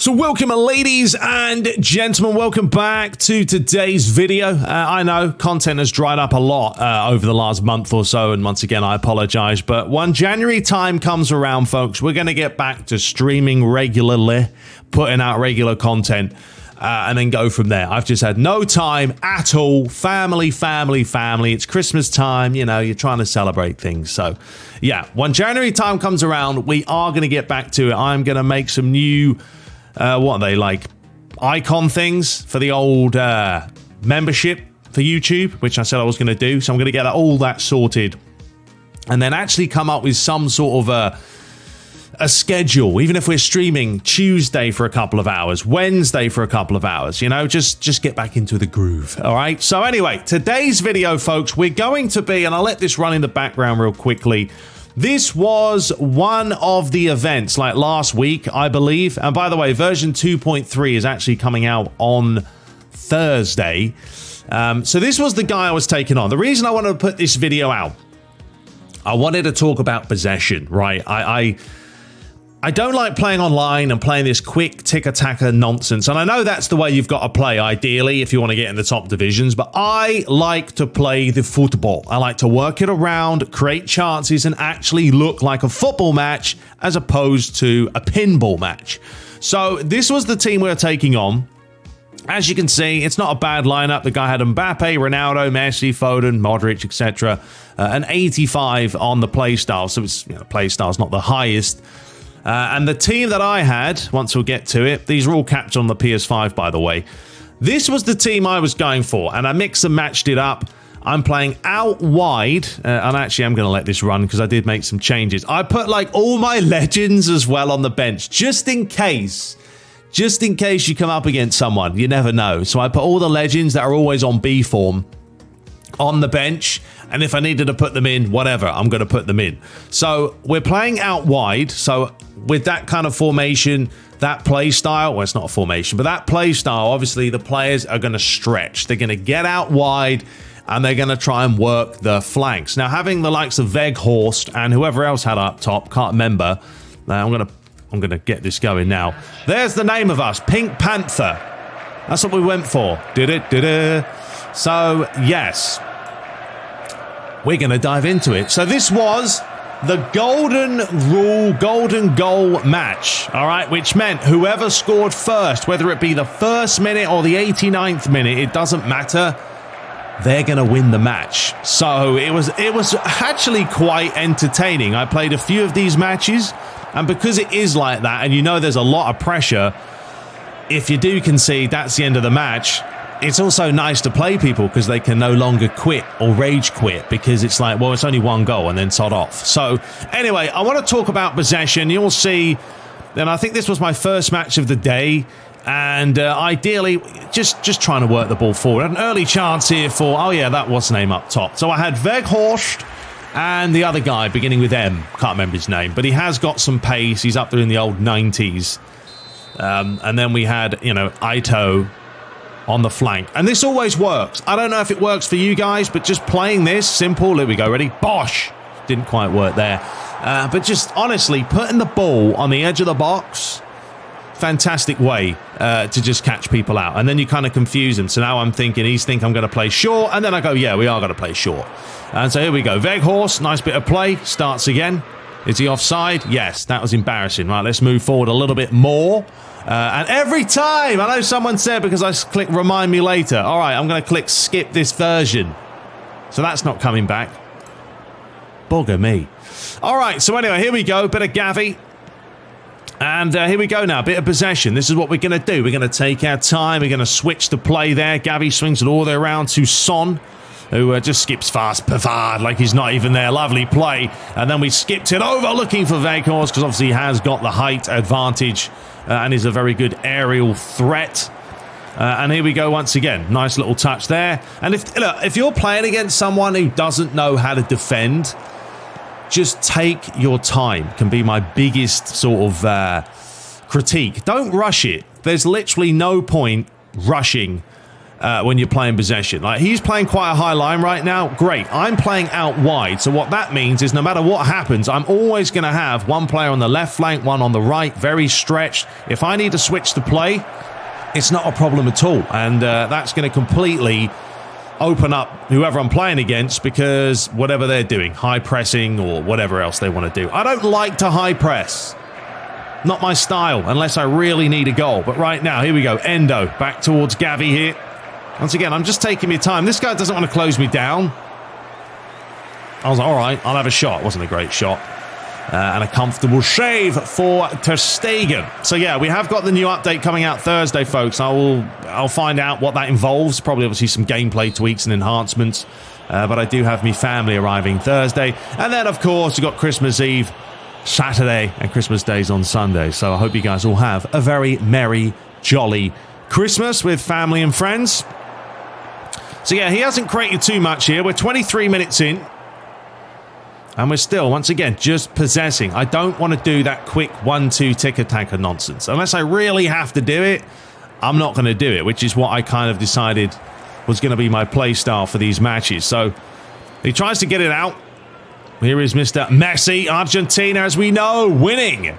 So welcome, ladies and gentlemen, welcome back to today's video. I know content has dried up a lot over the last month or so, and once again I apologize, but when January time comes around, folks, we're going to get back to streaming regularly, putting out regular content, and then go from there. I've just had no time at all. Family. It's Christmas time, you know, you're trying to celebrate things. So yeah, when January time comes around, we are going to get back to it. I'm going to make some new what are they, like icon things for the old membership for YouTube, which I said I was going to do. So I'm going to get all that sorted and then actually come up with some sort of a schedule, even if we're streaming Tuesday for a couple of hours, Wednesday for a couple of hours, you know, just get back into the groove. All right. So anyway, today's video, folks, we're going to be, and I'll let this run in the background real quickly. This was one of the events, like last week, I believe. And by the way, version 2.3 is actually coming out on Thursday. So this was the guy I was taking on. The reason I wanted to put this video out, I wanted to talk about possession, right? I don't like playing online and playing this quick tick-a-tacker nonsense. And I know that's the way you've got to play, ideally, if you want to get in the top divisions. But I like to play the football. I like to work it around, create chances, and actually look like a football match as opposed to a pinball match. So this was the team we were taking on. As you can see, it's not a bad lineup. The guy had Mbappe, Ronaldo, Messi, Foden, Modric, etc. An 85 on the playstyle. So it's, you know, playstyle's not the highest. And the team that I had, once we'll get to it, these are all captured on the PS5, by the way. This was the team I was going for, and I mixed and matched it up. I'm playing out wide, and actually I'm going to let this run because I did make some changes. I put like all my legends as well on the bench, just in case you come up against someone. You never know. So I put all the legends that are always on B form on the bench, and if I needed to put them in, whatever, I'm going to put them in. So we're playing out wide. So with that kind of formation, that play style, well, it's not a formation, but that play style, obviously the players are going to stretch. They're going to get out wide and they're going to try and work the flanks. Now, having the likes of Weghorst and whoever else had up top, can't remember. I'm going to get this going now. There's the name of us, Pink Panther. That's what we went for. So, yes, we're going to dive into it. So this was the golden rule, golden goal match, all right, which meant whoever scored first, whether it be the first minute or the 89th minute, it doesn't matter, they're going to win the match. So it was actually quite entertaining. I played a few of these matches, and because it is like that, and you know there's a lot of pressure, if you do concede, that's the end of the match. It's also nice to play people because they can no longer quit or rage quit because it's like, well, it's only one goal and then sod off. So anyway, I want to talk about possession. You'll see, and I think this was my first match of the day. And ideally, just trying to work the ball forward. An early chance here for, oh yeah, that was name up top. So I had Weghorst and the other guy beginning with M. Can't remember his name, but he has got some pace. He's up there in the old 90s. And then we had, you know, Ito on the flank. And this always works. I don't know if it works for you guys, but just playing this, simple. There we go, ready? Bosh! Didn't quite work there. But just honestly, putting the ball on the edge of the box, fantastic way to just catch people out. And then you kind of confuse them. So now I'm thinking, he's thinking I'm going to play short. And then I go, yeah, we are going to play short. And so here we go. Weghorst, nice bit of play. Starts again. Is he offside? Yes, that was embarrassing. Right, let's move forward a little bit more. And every time, I know someone said because I click remind me later. All right, I'm going to click skip this version. So that's not coming back. Bugger me. All right, so anyway, here we go. Bit of Gavi. And here we go now. Bit of possession. This is what we're going to do. We're going to take our time. We're going to switch the play there. Gavi swings it all the way around to Son, who just skips fast, Pavard, like he's not even there. Lovely play. And then we skipped it over looking for Weghorst because obviously he has got the height advantage and is a very good aerial threat. And here we go once again. Nice little touch there. And if you're playing against someone who doesn't know how to defend, just take your time. Can be my biggest sort of critique. Don't rush it. There's literally no point rushing when you're playing possession. Like, he's playing quite a high line right now. Great. I'm playing out wide. So what that means is no matter what happens, I'm always going to have one player on the left flank, one on the right, very stretched. If I need to switch the play, it's not a problem at all. And that's going to completely open up whoever I'm playing against, because whatever they're doing, high pressing or whatever else they want to do. I don't like to high press. Not my style, unless I really need a goal. But right now, here we go. Endo back towards Gavi here. Once again, I'm just taking my time. This guy doesn't want to close me down. I was like, all right, I'll have a shot. It wasn't a great shot. And a comfortable shave for Ter Stegen. So yeah, we have got the new update coming out Thursday, folks. I'll find out what that involves. Probably obviously some gameplay tweaks and enhancements. But I do have me family arriving Thursday. And then, of course, you've got Christmas Eve, Saturday, and Christmas Days on Sunday. So I hope you guys all have a very merry, jolly Christmas with family and friends. So yeah, he hasn't created too much here. We're 23 minutes in. And we're still, once again, just possessing. I don't want to do that quick 1-2 ticker-tacker nonsense. Unless I really have to do it, I'm not going to do it, which is what I kind of decided was going to be my play style for these matches. So he tries to get it out. Here is Mr. Messi, Argentina, as we know, winning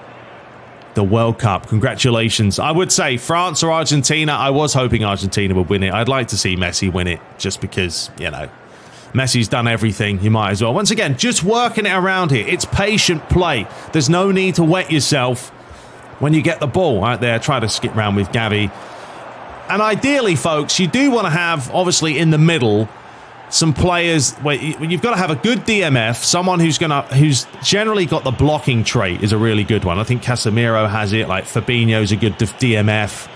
the World Cup. Congratulations. I would say France or Argentina. I was hoping Argentina would win it. I'd like to see Messi win it just because, you know, Messi's done everything. You might as well. Once again, just working it around here. It's patient play. There's no need to wet yourself when you get the ball out there. Try to skip around with Gavi. And ideally, folks, you do want to have, obviously, in the middle, some players where you've got to have a good DMF, someone who's generally got the blocking trait is a really good one. I think Casemiro has it. Like Fabinho's a good DMF.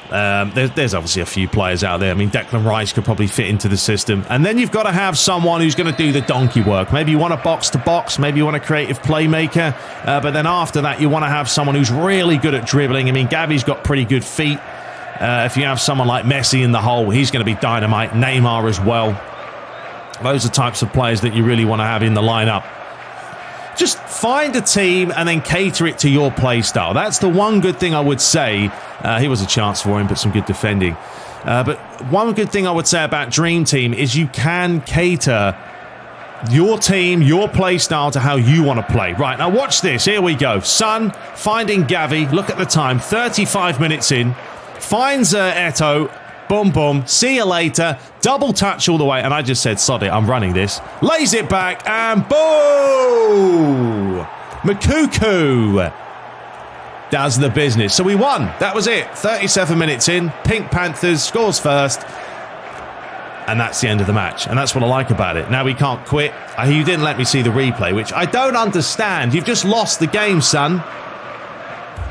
There's obviously a few players out there. I mean, Declan Rice could probably fit into the system. And then you've got to have someone who's going to do the donkey work. Maybe you want a box-to-box. Maybe you want a creative playmaker. But then after that, you want to have someone who's really good at dribbling. I mean, Gavi's got pretty good feet. If you have someone like Messi in the hole, he's going to be dynamite. Neymar as well. Those are types of players that you really want to have in the lineup. Just find a team and then cater it to your play style. That's the one good thing I would say. Here was a chance for him, but some good defending. But one good thing I would say about Dream Team is you can cater your team, your play style to how you want to play. Right, now watch this. Here we go. Son finding Gavi. Look at the time. 35 minutes in. Finds Eto'o. Boom, boom. See you later. Double touch all the way. And I just said, sod it, I'm running this. Lays it back and boom! Makuku does the business. So we won. That was it. 37 minutes in. Pink Panthers scores first. And that's the end of the match. And that's what I like about it. Now we can't quit. You didn't let me see the replay, which I don't understand. You've just lost the game, son.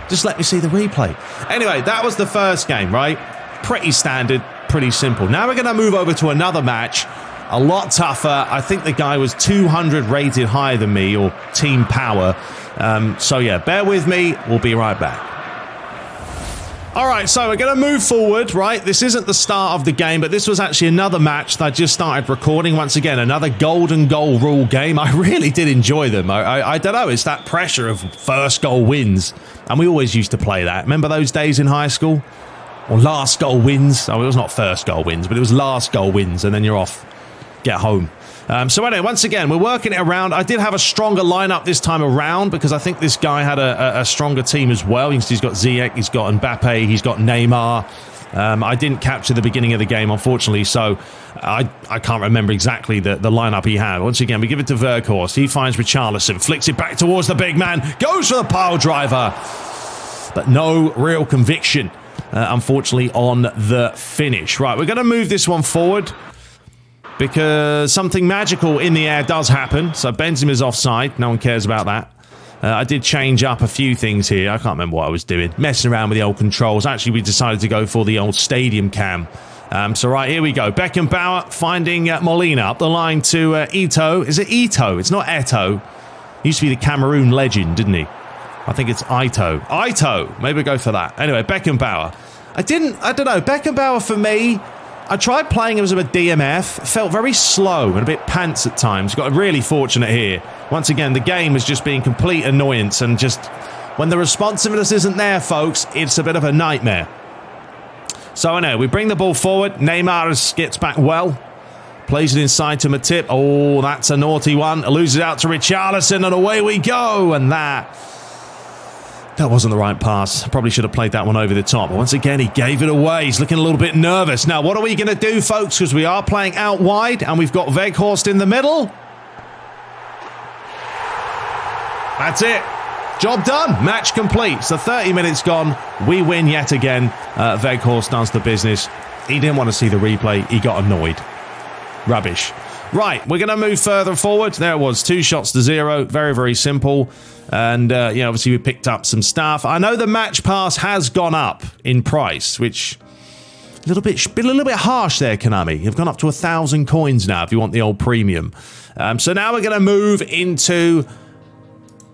Just let me see the replay. Anyway, that was the first game, right? Pretty standard, pretty simple. Now we're going to move over to another match. A lot tougher. I think the guy was 200 rated higher than me, or team power. So yeah, bear with me. We'll be right back. All right, so we're going to move forward, right? This isn't the start of the game, but this was actually another match that I just started recording. Once again, another golden goal rule game. I really did enjoy them. I don't know, it's that pressure of first goal wins. And we always used to play that. Remember those days in high school? Or last goal wins. Oh, it was not first goal wins, but it was last goal wins, and then you're off. Get home. So anyway, once again, we're working it around. I did have a stronger lineup this time around because I think this guy had a stronger team as well. He's got Ziyech, he's got Mbappe, he's got Neymar. I didn't capture the beginning of the game, unfortunately, so I can't remember exactly the lineup he had. Once again, we give it to Verkhorst. He finds Richarlison, flicks it back towards the big man, goes for the pile driver, but no real conviction. Unfortunately, on the finish. Right, we're going to move this one forward because something magical in the air does happen. So Benzema's offside. No one cares about that. I did change up a few things here. I can't remember what I was doing. Messing around with the old controls. Actually, we decided to go for the old stadium cam. So right, here we go. Beckenbauer finding Molina up the line to Eto'o. Is it Eto'o? It's not Eto'o. He used to be the Cameroon legend, didn't he? I think it's Eto'o. Maybe we'll go for that. Anyway, Beckenbauer. I don't know. Beckenbauer, for me, I tried playing him as a DMF. Felt very slow and a bit pants at times. Got really fortunate here. Once again, the game was just being complete annoyance. And just when the responsiveness isn't there, folks, it's a bit of a nightmare. So anyway, we bring the ball forward. Neymar gets back well. Plays it inside to Matip. Oh, that's a naughty one. Loses out to Richarlison, and away we go. And that wasn't the right pass. Probably should have played that one over the top. But once again, he gave it away. He's looking a little bit nervous. Now, what are we going to do, folks? Because we are playing out wide, and we've got Weghorst in the middle. That's it. Job done. Match complete. So 30 minutes gone. We win yet again. Weghorst does the business. He didn't want to see the replay. He got annoyed. Rubbish. Right, we're going to move further forward. There it was, 2-0. Very, very simple. And, obviously we picked up some stuff. I know the match pass has gone up in price, which a little bit harsh there, Konami. You've gone up to 1,000 coins now if you want the old premium. So now we're going to move into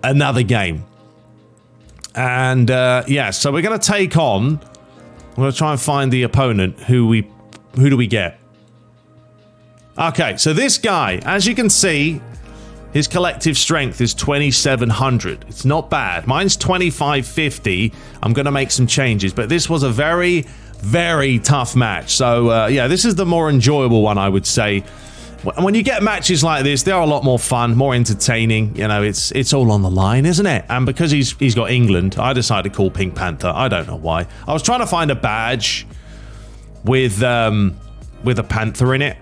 another game. And, so we're going to take on... I'm going to try and find the opponent. Who do we get? Okay, so this guy, as you can see, his collective strength is 2,700. It's not bad. Mine's 2,550. I'm going to make some changes, but this was a very, very tough match. So, this is the more enjoyable one, I would say. When you get matches like this, they are a lot more fun, more entertaining. You know, it's all on the line, isn't it? And because he's got England, I decided to call Pink Panther. I don't know why. I was trying to find a badge with a panther in it.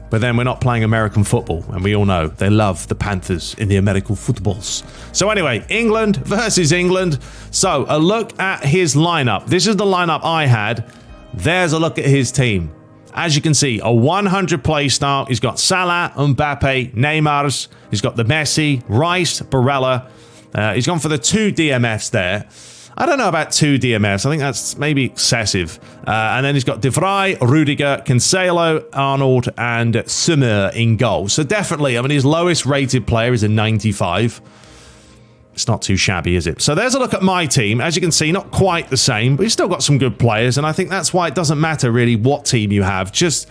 But then we're not playing American football, and we all know they love the Panthers in the American footballs. So anyway, England versus England. So a look at his lineup. This is the lineup I had. There's a look at his team. As you can see, a 100 play style. He's got Salah, Mbappe, Neymar. He's got the Messi, Rice, Barella. He's gone for the 2 DMFs there. I don't know about 2 DMFs. I think that's maybe excessive. And then he's got De Vrij, Rudiger, Cancelo, Arnold, and Sommer in goal. So definitely, I mean, his lowest rated player is a 95. It's not too shabby, is it? So there's a look at my team. As you can see, not quite the same, but he's still got some good players. And I think that's why it doesn't matter really what team you have. Just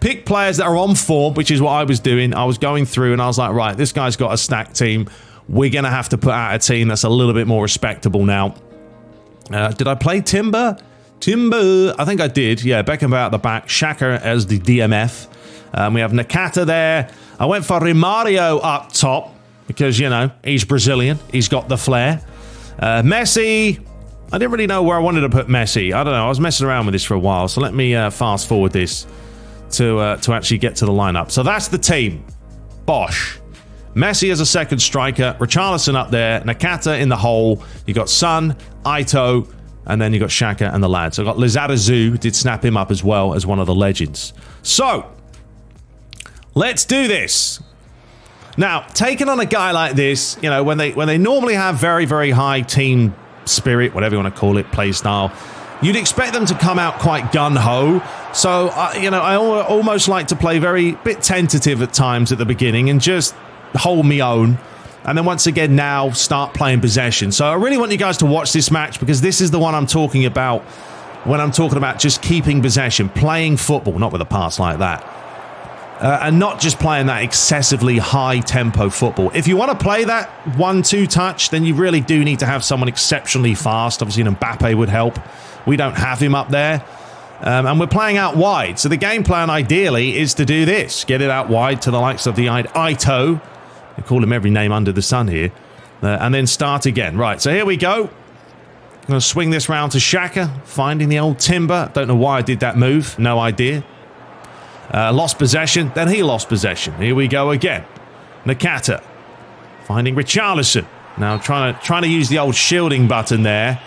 pick players that are on form, which is what I was doing. I was going through and I was like, right, this guy's got a stacked team. We're going to have to put out a team that's a little bit more respectable now. Did I play Timber? I think I did. Yeah, Beckham out the back. Xhaka as the DMF. We have Nakata there. I went for Romario up top because, you know, he's Brazilian. He's got the flair. Messi. I didn't really know where I wanted to put Messi. I don't know. I was messing around with this for a while. So let me fast forward this to actually get to the lineup. So that's the team. Bosh. Messi as a second striker, Richarlison up there, Nakata in the hole, you got Son, Ito, and then you got Xhaka and the lads. So I got Lizarazu, did snap him up as well as one of the legends. So, let's do this. Now, taking on a guy like this, you know, when they normally have very, very high team spirit, whatever you want to call it, play style, you'd expect them to come out quite gun-ho. So, I almost like to play bit tentative at times at the beginning and just hold me own, and then once again now start playing possession. So I really want you guys to watch this match because this is the one I'm talking about when I'm talking about just keeping possession, playing football, not with a pass like that, and not just playing that excessively high tempo football. If you want to play that 1-2 touch, then you really do need to have someone exceptionally fast. Obviously Mbappe would help. We don't have him up there. And we're playing out wide. So the game plan ideally is to do this. Get it out wide to the likes of the Ito. They call him every name under the sun here. And then start again. Right, so here we go. I'm going to swing this round to Xhaka. Finding the old Timber. Don't know why I did that move. No idea. Lost possession. Then he lost possession. Here we go again. Nakata. Finding Richarlison. Now trying to use the old shielding button there.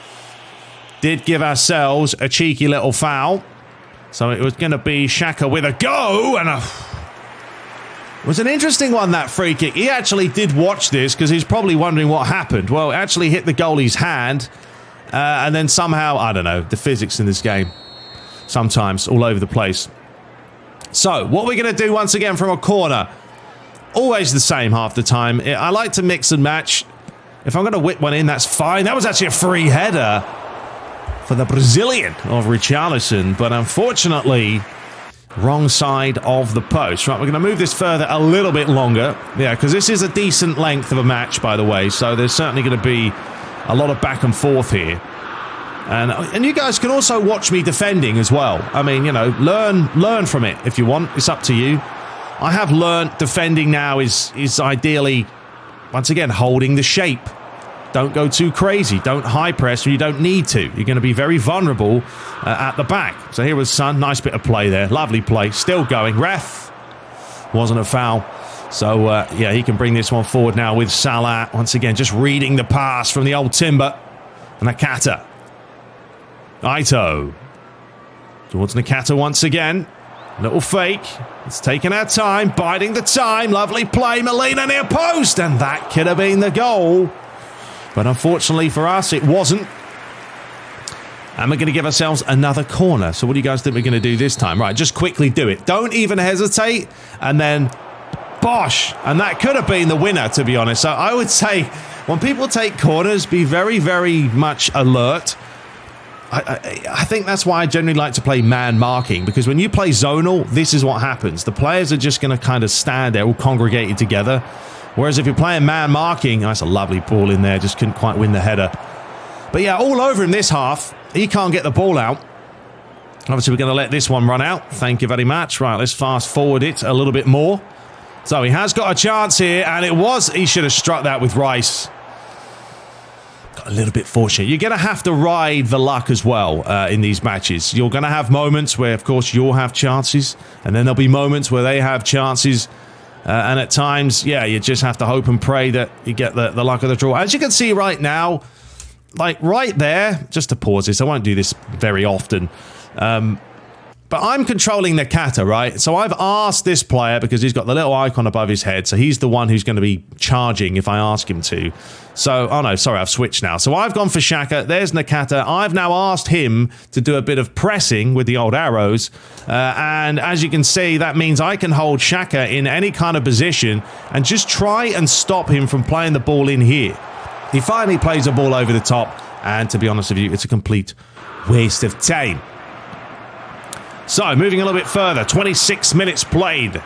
Did give ourselves a cheeky little foul. So it was going to be Xhaka with a go. And it was an interesting one, that free kick. He actually did watch this because he's probably wondering what happened. Well, it actually hit the goalie's hand. And then somehow, I don't know, the physics in this game. Sometimes all over the place. So what we're going to do once again from a corner. Always the same half the time. I like to mix and match. If I'm going to whip one in, that's fine. That was actually a free header for the Brazilian of Richarlison, but unfortunately, wrong side of the post. Right, we're going to move this further a little bit longer. Yeah, because this is a decent length of a match, by the way, so there's certainly going to be a lot of back and forth here. And you guys can also watch me defending as well. I mean, you know, learn from it if you want. It's up to you. I have learned defending now is ideally, once again, holding the shape. Don't go too crazy. Don't high press when you don't need to. You're going to be very vulnerable at the back. So here was Son. Nice bit of play there. Lovely play. Still going. Ref. Wasn't a foul. So, yeah, he can bring this one forward now with Salah. Once again, just reading the pass from the old Timber. And Nakata. Ito. Towards Nakata once again. Little fake. It's taking our time. Biding the time. Lovely play. Molina near post. And that could have been the goal. But unfortunately for us, it wasn't. And we're going to give ourselves another corner. So what do you guys think we're going to do this time? Right, just quickly do it. Don't even hesitate. And then, bosh. And that could have been the winner, to be honest. So I would say, when people take corners, be very, very much alert. I think that's why I generally like to play man marking. Because when you play zonal, this is what happens. The players are just going to kind of stand there, all congregated together. Whereas if you're playing man marking, that's a lovely ball in there, just couldn't quite win the header. But yeah, all over him this half. He can't get the ball out. Obviously, we're going to let this one run out. Thank you very much. Right, let's fast forward it a little bit more. So he has got a chance here, and he should have struck that with Rice. Got a little bit fortunate. You're going to have to ride the luck as well in these matches. You're going to have moments where, of course, you'll have chances, and then there'll be moments where they have chances. And at times, yeah, you just have to hope and pray that you get the luck of the draw. As you can see right now, like right there, just to pause this, I won't do this very often, but I'm controlling Nakata, right? So I've asked this player, because he's got the little icon above his head, so he's the one who's going to be charging if I ask him to. So, oh no, sorry, I've switched now. So I've gone for Xhaka, there's Nakata. I've now asked him to do a bit of pressing with the old arrows, and as you can see, that means I can hold Xhaka in any kind of position and just try and stop him from playing the ball in here. He finally plays the ball over the top, and to be honest with you, it's a complete waste of time. So, moving a little bit further, 26 minutes played.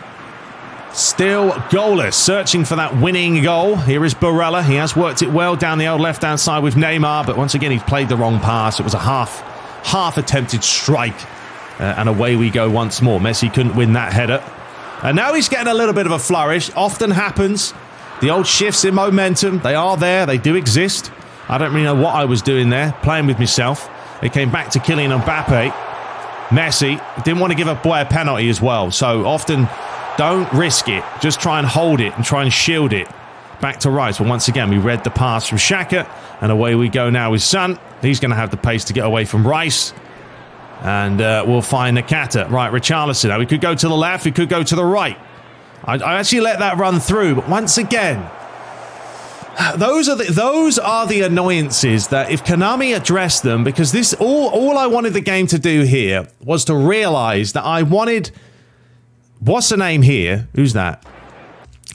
Still goalless, searching for that winning goal. Here is Barella. He has worked it well down the old left-hand side with Neymar, but once again, he's played the wrong pass. It was a half attempted strike, and away we go once more. Messi couldn't win that header. And now he's getting a little bit of a flourish. Often happens. The old shifts in momentum, they are there. They do exist. I don't really know what I was doing there, playing with myself. It came back to Kylian Mbappe. Messi didn't want to give a boy a penalty as well, so often don't risk it. Just try and hold it and try and shield it. Back to Rice, but once again, we read the pass from Xhaka, and away we go now with Son. He's going to have the pace to get away from Rice, and we'll find Nakata. Right, Richarlison. Now, we could go to the left, we could go to the right. I actually let that run through, but once again, those are the annoyances that if Konami addressed them, because this all I wanted the game to do here was to realize that I wanted, what's the name here? Who's that?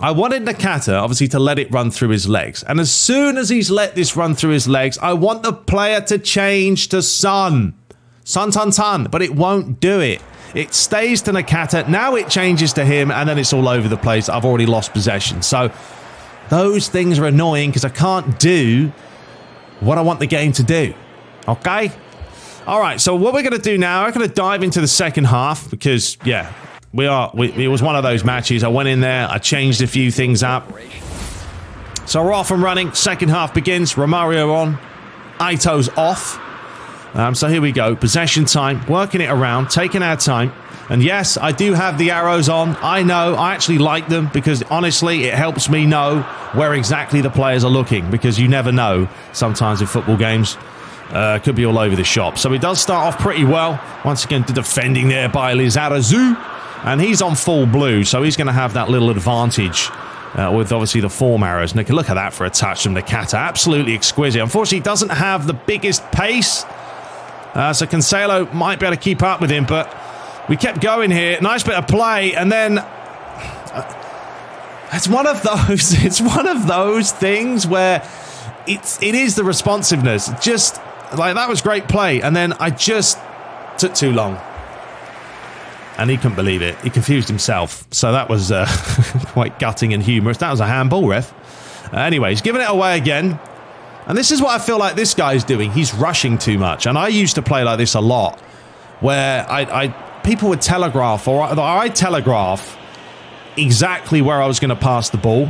I wanted Nakata, obviously, to let it run through his legs. And as soon as he's let this run through his legs, I want the player to change to Son. Son. But it won't do it. It stays to Nakata. Now it changes to him, and then it's all over the place. I've already lost possession. So those things are annoying because I can't do what I want the game to do. Okay? All right, so what we're going to do now, I'm going to dive into the second half because, yeah, it was one of those matches. I went in there, I changed a few things up. So we're off and running. Second half begins. Romario on. Ito's off. So here we go. Possession time. Working it around. Taking our time. And yes, I do have the arrows on. I know. I actually like them because, honestly, it helps me know where exactly the players are looking because you never know sometimes in football games. Could be all over the shop. So it does start off pretty well. Once again, the defending there by Lizarazu. And he's on full blue, so he's going to have that little advantage with, obviously, the form arrows. Nick, look at that for a touch from Nakata. Absolutely exquisite. Unfortunately, he doesn't have the biggest pace. So Cancelo might be able to keep up with him, but we kept going here. Nice bit of play, and then it's one of those things where it is the responsiveness. Just like that was great play, and then I just took too long. And he couldn't believe it. He confused himself. So that was quite gutting and humorous. That was a handball, ref. Anyway, he's giving it away again. And this is what I feel like this guy's doing. He's rushing too much. And I used to play like this a lot, where people would telegraph, or I'd telegraph exactly where I was going to pass the ball.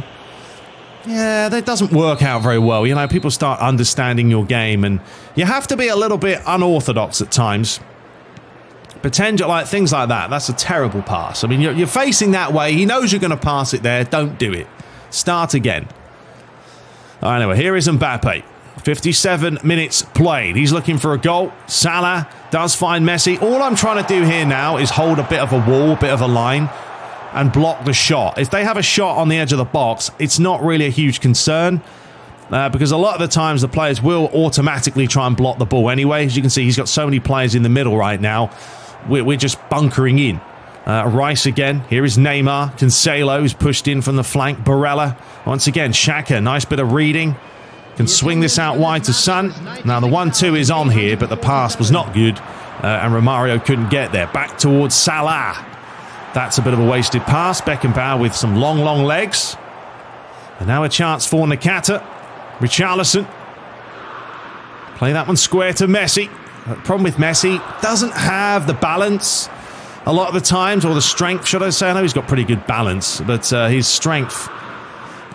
Yeah, that doesn't work out very well. You know, people start understanding your game, and you have to be a little bit unorthodox at times. Pretend like things like that. That's a terrible pass. I mean, you're facing that way. He knows you're going to pass it there. Don't do it. Start again. Anyway, here is Mbappe. 57 minutes played. He's looking for a goal. Salah does find Messi. All I'm trying to do here now is hold a bit of a wall, a bit of a line, and block the shot. If they have a shot on the edge of the box, it's not really a huge concern, because a lot of the times the players will automatically try and block the ball anyway. As you can see, he's got so many players in the middle right now. We're just bunkering in. Rice again. Here is Neymar. Cancelo, who's pushed in from the flank. Barella. Once again, Xhaka. Nice bit of reading. Can swing this out wide to Son. Now, the 1-2 is on here, but the pass was not good. And Romario couldn't get there. Back towards Salah. That's a bit of a wasted pass. Beckenbauer with some long legs. And now a chance for Nakata. Richarlison. Play that one square to Messi. The problem with Messi, doesn't have the balance a lot of the times, or the strength, should I say. I know he's got pretty good balance, but his strength,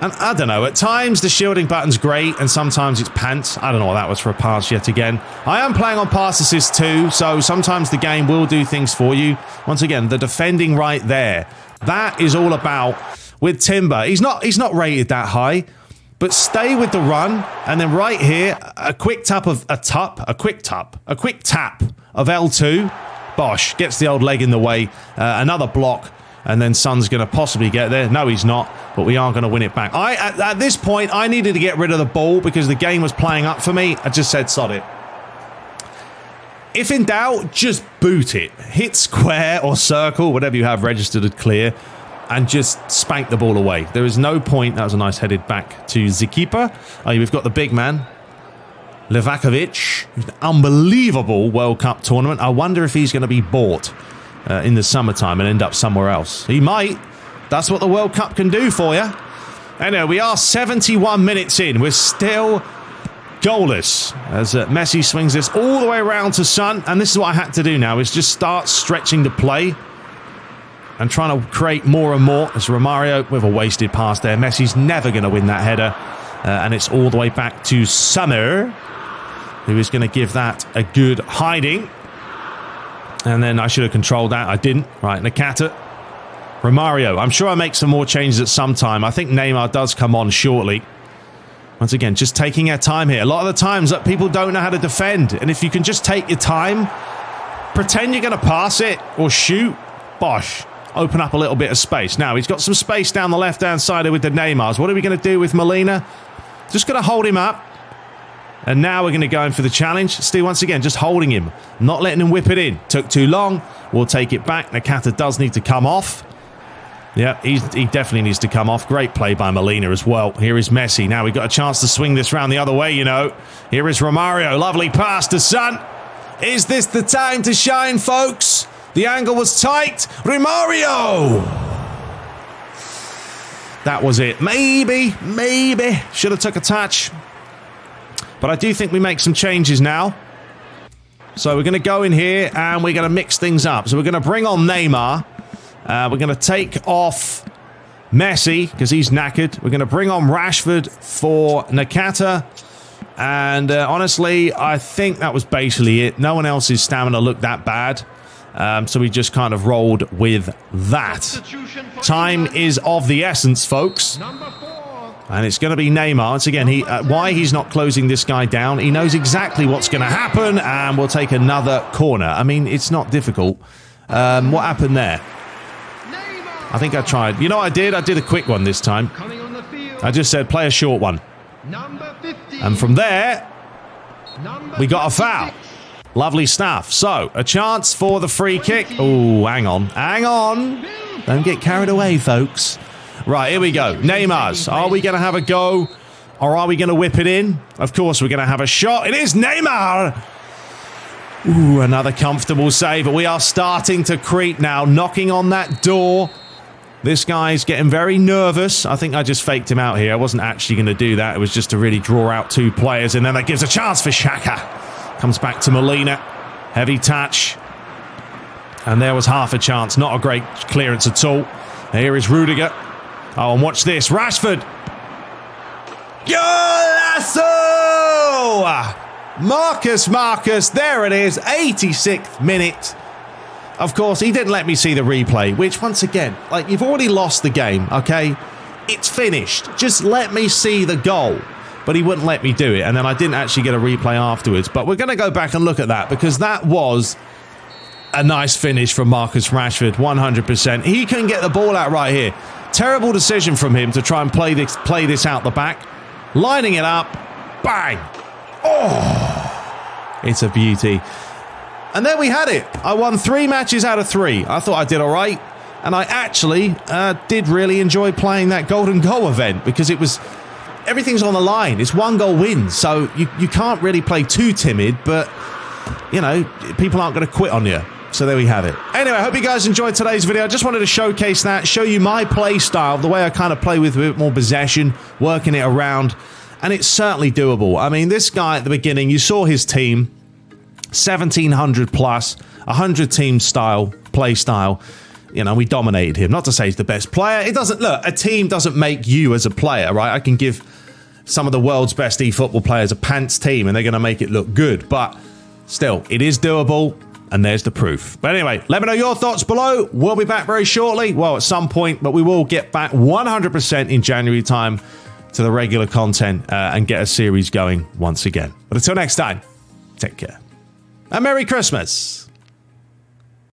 and I don't know, at times the shielding button's great, and sometimes it's pants. I don't know what that was for a pass yet again. I am playing on pass assist too, so sometimes the game will do things for you. Once again, the defending right there, that is all about with Timber. He's not rated that high, but stay with the run, and then right here, a quick tap of a quick tap of L2. Bosh gets the old leg in the way. Another block, and then Son's going to possibly get there. No, he's not, but we are going to win it back. At this point, I needed to get rid of the ball because the game was playing up for me. I just said, sod it. If in doubt, just boot it. Hit square or circle, whatever you have registered and clear, and just spank the ball away. There is no point. That was a nice headed back to the keeper. We've got the big man, Livakovic. Unbelievable World Cup tournament. I wonder if he's going to be bought in the summertime and end up somewhere else. He might. That's what the World Cup can do for you. Anyway, we are 71 minutes in. We're still goalless as Messi swings this all the way around to Son. And this is what I had to do now, is just start stretching the play and trying to create more and more. As Romario with a wasted pass there. Messi's never going to win that header. And it's all the way back to Summer, who is going to give that a good hiding. And then I should have controlled that. I didn't. Right, Nakata. Romario. I'm sure I make some more changes at some time. I think Neymar does come on shortly. Once again, just taking our time here. A lot of the times that people don't know how to defend. And if you can just take your time, pretend you're going to pass it or shoot, bosh. Open up a little bit of space. Now, he's got some space down the left-hand side with the Neymars. What are we going to do with Molina? Just going to hold him up. And now we're going to go in for the challenge. Steve, once again, just holding him. Not letting him whip it in. Took too long. We'll take it back. Nakata does need to come off. Yeah, he definitely needs to come off. Great play by Molina as well. Here is Messi. Now we've got a chance to swing this round the other way, you know. Here is Romario. Lovely pass to Son. Is this the time to shine, folks? The angle was tight. Romario! That was it. Maybe. Should have took a touch. But I do think we make some changes now. So we're going to go in here and we're going to mix things up. So we're going to bring on Neymar. We're going to take off Messi because he's knackered. We're going to bring on Rashford for Nakata. And honestly, I think that was basically it. No one else's stamina looked that bad. So we just kind of rolled with that. Time is of the essence, folks. And it's going to be Neymar. Once again, why he's not closing this guy down. He knows exactly what's going to happen. And we'll take another corner. I mean, it's not difficult. What happened there? I think I tried. You know what I did? I did a quick one this time. I just said play a short one. And from there, we got a foul. Lovely stuff. So, a chance for the free kick. Oh, hang on. Don't get carried away, folks. Right, here we go. Neymar's. Are we going to have a go? Or are we going to whip it in? Of course, we're going to have a shot. It is Neymar! Ooh, another comfortable save. But we are starting to creep now. Knocking on that door This guy's getting very nervous. I think I just faked him out here. I wasn't actually going to do that. It was just to really draw out two players, and then that gives a chance for Xhaka. Comes back to Molina. Heavy touch. And there was half a chance. Not a great clearance at all. Here is Rudiger. Oh, and watch this. Rashford. Golazo! Marcus. There it is. 86th minute. Of course, he didn't let me see the replay, which, once again, like, you've already lost the game, okay? It's finished. Just let me see the goal. But he wouldn't let me do it, and then I didn't actually get a replay afterwards. But we're going to go back and look at that, because that was a nice finish from Marcus Rashford, 100%. He can get the ball out right here. Terrible decision from him to try and play this out the back. Lining it up. Bang! Oh! It's a beauty. And there we had it. I won 3 matches out of 3. I thought I did all right. And I actually did really enjoy playing that golden goal event, because it was... everything's on the line. It's 1 goal wins. So you can't really play too timid, but, you know, people aren't going to quit on you. So there we have it. Anyway, I hope you guys enjoyed today's video. I just wanted to showcase that, show you my play style, the way I kind of play with a bit more possession, working it around. And it's certainly doable. I mean, this guy at the beginning, you saw his team. 1,700 plus, 100 team style, play style. You know, we dominated him. Not to say he's the best player. It doesn't, look, a team doesn't make you as a player, right? I can give some of the world's best eFootball players a pants team and they're going to make it look good. But still, it is doable, and there's the proof. But anyway, let me know your thoughts below. We'll be back very shortly. Well, at some point, but we will get back 100% in January time to the regular content and get a series going once again. But until next time, take care. And Merry Christmas!